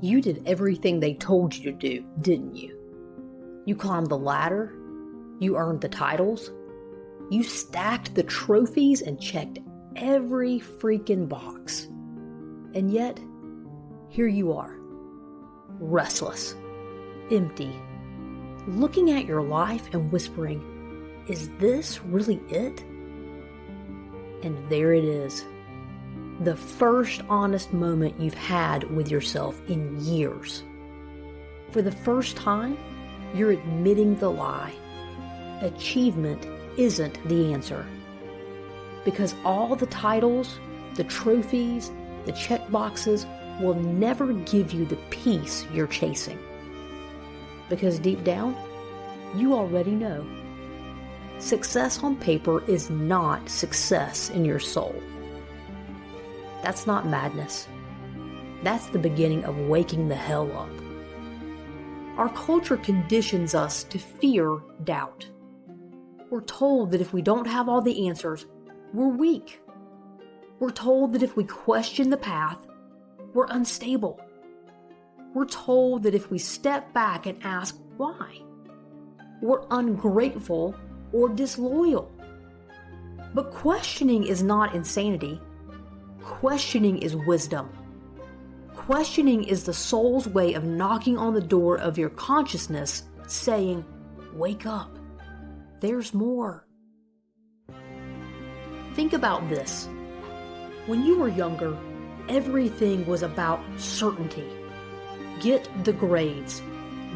You did everything they told you to do, didn't you? You climbed the ladder, you earned the titles, you stacked the trophies and checked every freaking box. And yet, here you are, restless, empty, looking at your life and whispering, "Is this really it?" And there it is. The first honest moment you've had with yourself in years. For the first time, you're admitting the lie. Achievement isn't the answer. Because all the titles, the trophies, the check boxes will never give you the peace you're chasing. Because deep down, you already know. Success on paper is not success in your soul. That's not madness. That's the beginning of waking the hell up. Our culture conditions us to fear doubt. We're told that if we don't have all the answers, we're weak. We're told that if we question the path, we're unstable. We're told that if we step back and ask why, we're ungrateful or disloyal. But questioning is not insanity. Questioning is wisdom. Questioning is the soul's way of knocking on the door of your consciousness, saying, "Wake up. There's more." Think about this. When you were younger, everything was about certainty. Get the grades,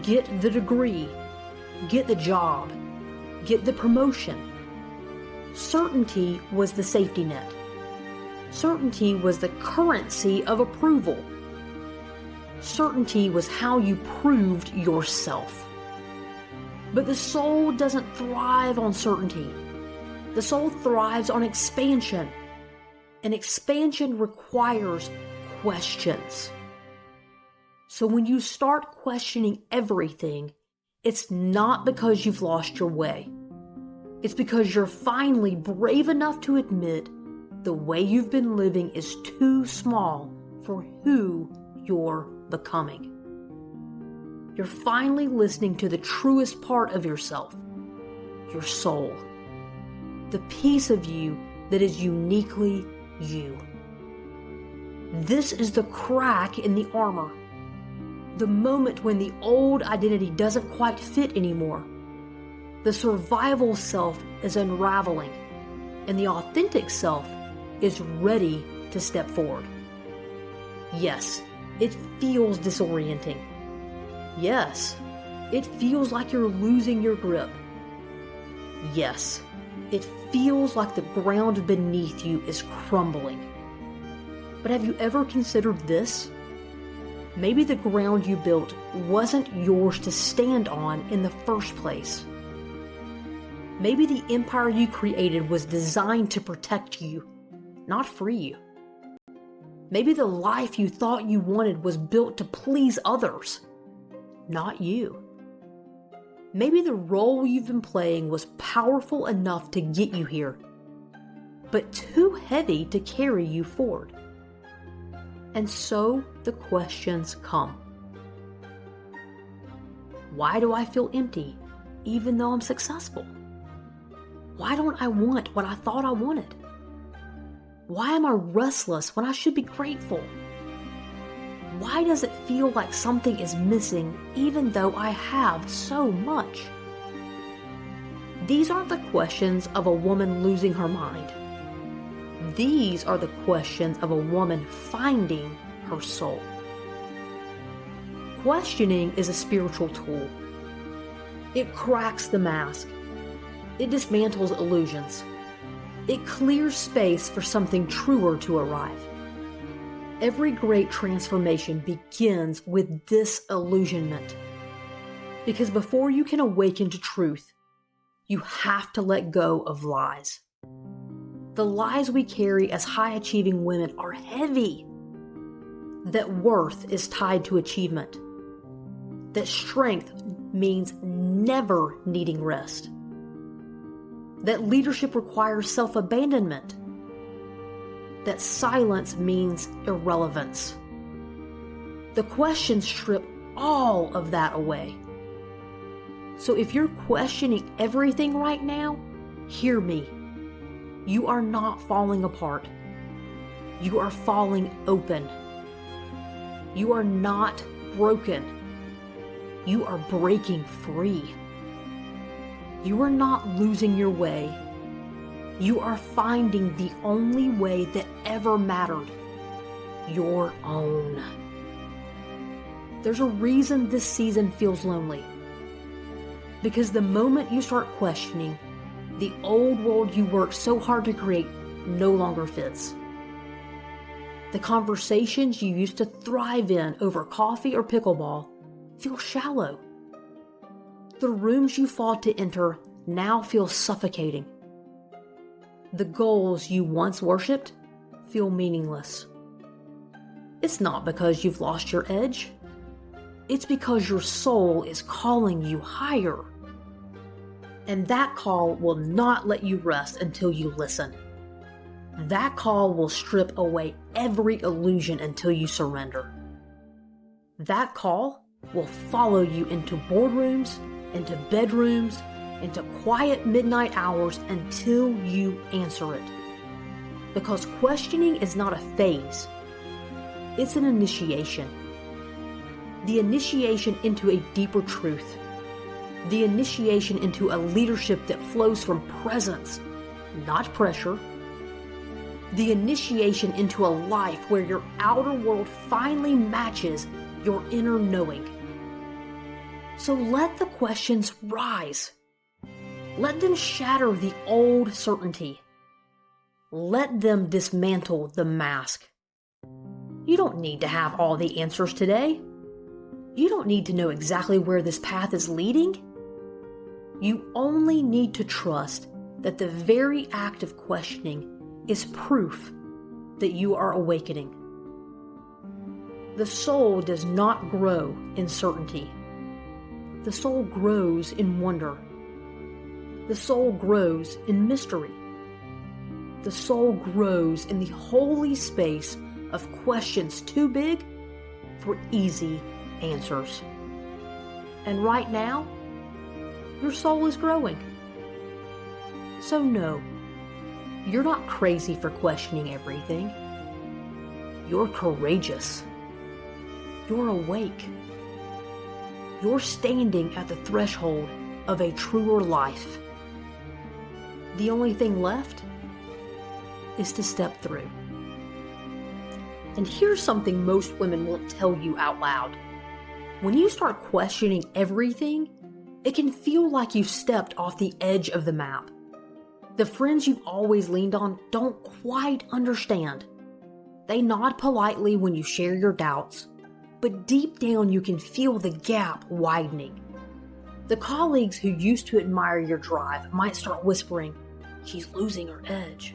get the degree, get the job, get the promotion. Certainty was the safety net. Certainty was the currency of approval. Certainty was how you proved yourself. But the soul doesn't thrive on certainty. The soul thrives on expansion. And expansion requires questions. So when you start questioning everything, it's not because you've lost your way. It's because you're finally brave enough to admit the way you've been living is too small for who you're becoming. You're finally listening to the truest part of yourself, your soul, the piece of you that is uniquely you. This is the crack in the armor, the moment when the old identity doesn't quite fit anymore. The survival self is unraveling, and the authentic self is ready to step forward. Yes, it feels disorienting. Yes, it feels like you're losing your grip. Yes, it feels like the ground beneath you is crumbling. But have you ever considered this? Maybe the ground you built wasn't yours to stand on in the first place. Maybe the empire you created was designed to protect you, not free you. Maybe the life you thought you wanted was built to please others, not you. Maybe the role you've been playing was powerful enough to get you here, but too heavy to carry you forward. And so the questions come. Why do I feel empty even though I'm successful? Why don't I want what I thought I wanted? Why am I restless when I should be grateful? Why does it feel like something is missing even though I have so much? These aren't the questions of a woman losing her mind. These are the questions of a woman finding her soul. Questioning is a spiritual tool. It cracks the mask. It dismantles illusions. It clears space for something truer to arrive. Every great transformation begins with disillusionment. Because before you can awaken to truth, you have to let go of lies. The lies we carry as high-achieving women are heavy. That worth is tied to achievement. That strength means never needing rest. That leadership requires self-abandonment. That silence means irrelevance. The questions strip all of that away. So if you're questioning everything right now, hear me. You are not falling apart. You are falling open. You are not broken. You are breaking free. You are not losing your way. You are finding the only way that ever mattered, your own. There's a reason this season feels lonely. Because the moment you start questioning, the old world you worked so hard to create no longer fits. The conversations you used to thrive in over coffee or pickleball feel shallow. The rooms you fought to enter now feel suffocating. The goals you once worshipped feel meaningless. It's not because you've lost your edge. It's because your soul is calling you higher. And that call will not let you rest until you listen. That call will strip away every illusion until you surrender. That call will follow you into boardrooms, into bedrooms, into quiet midnight hours until you answer it. Because questioning is not a phase. It's an initiation. The initiation into a deeper truth. The initiation into a leadership that flows from presence, not pressure. The initiation into a life where your outer world finally matches your inner knowing. So let the questions rise. Let them shatter the old certainty. Let them dismantle the mask. You don't need to have all the answers today. You don't need to know exactly where this path is leading. You only need to trust that the very act of questioning is proof that you are awakening. The soul does not grow in certainty. The soul grows in wonder. The soul grows in mystery. The soul grows in the holy space of questions too big for easy answers. And right now, your soul is growing. So no, you're not crazy for questioning everything. You're courageous. You're awake. You're standing at the threshold of a truer life. The only thing left is to step through. And here's something most women won't tell you out loud. When you start questioning everything, it can feel like you've stepped off the edge of the map. The friends you've always leaned on don't quite understand. They nod politely when you share your doubts, but deep down you can feel the gap widening. The colleagues who used to admire your drive might start whispering, "She's losing her edge."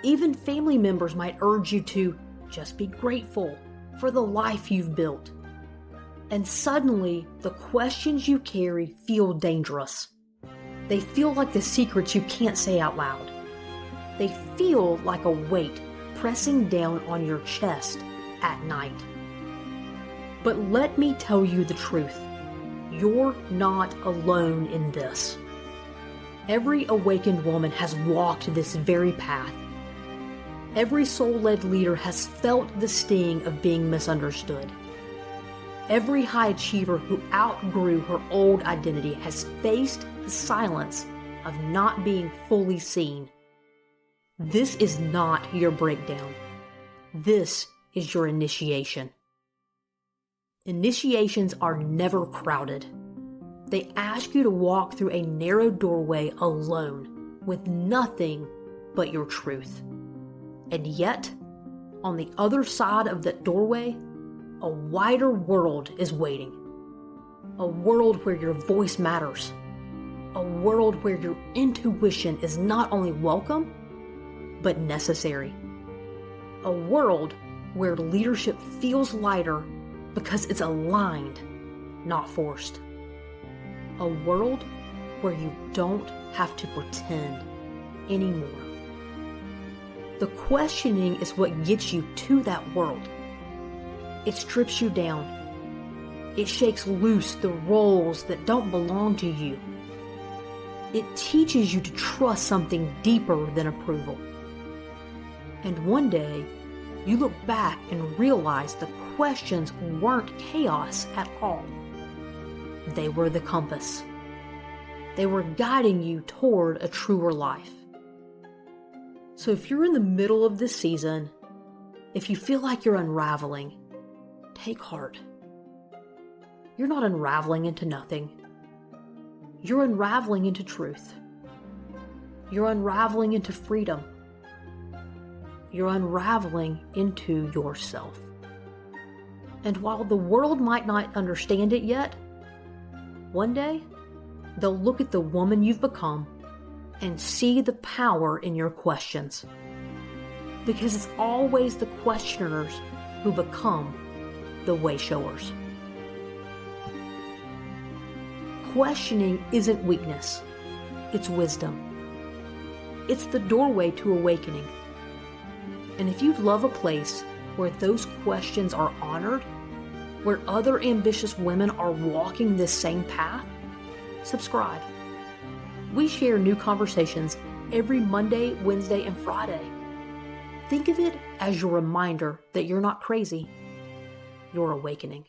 Even family members might urge you to just be grateful for the life you've built. And suddenly, the questions you carry feel dangerous. They feel like the secrets you can't say out loud. They feel like a weight pressing down on your chest at night. But let me tell you the truth. You're not alone in this. Every awakened woman has walked this very path. Every soul-led leader has felt the sting of being misunderstood. Every high achiever who outgrew her old identity has faced the silence of not being fully seen. This is not your breakdown. This is your initiation. Initiations are never crowded. They ask you to walk through a narrow doorway alone, with nothing but your truth. And yet, on the other side of that doorway, a wider world is waiting. A world where your voice matters. A world where your intuition is not only welcome, but necessary. A world where leadership feels lighter because it's aligned, not forced. A world where you don't have to pretend anymore. The questioning is what gets you to that world. It strips you down. It shakes loose the roles that don't belong to you. It teaches you to trust something deeper than approval. And one day, you look back and realize the questions weren't chaos at all. They were the compass. They were guiding you toward a truer life. So if you're in the middle of this season, if you feel like you're unraveling, take heart. You're not unraveling into nothing. You're unraveling into truth. You're unraveling into freedom. You're unraveling into yourself. And while the world might not understand it yet, one day they'll look at the woman you've become and see the power in your questions. Because it's always the questioners who become the way showers. Questioning isn't weakness, it's wisdom. It's the doorway to awakening. And if you love a place where those questions are honored, where other ambitious women are walking this same path, subscribe. We share new conversations every Monday, Wednesday, and Friday. Think of it as your reminder that you're not crazy, you're awakening.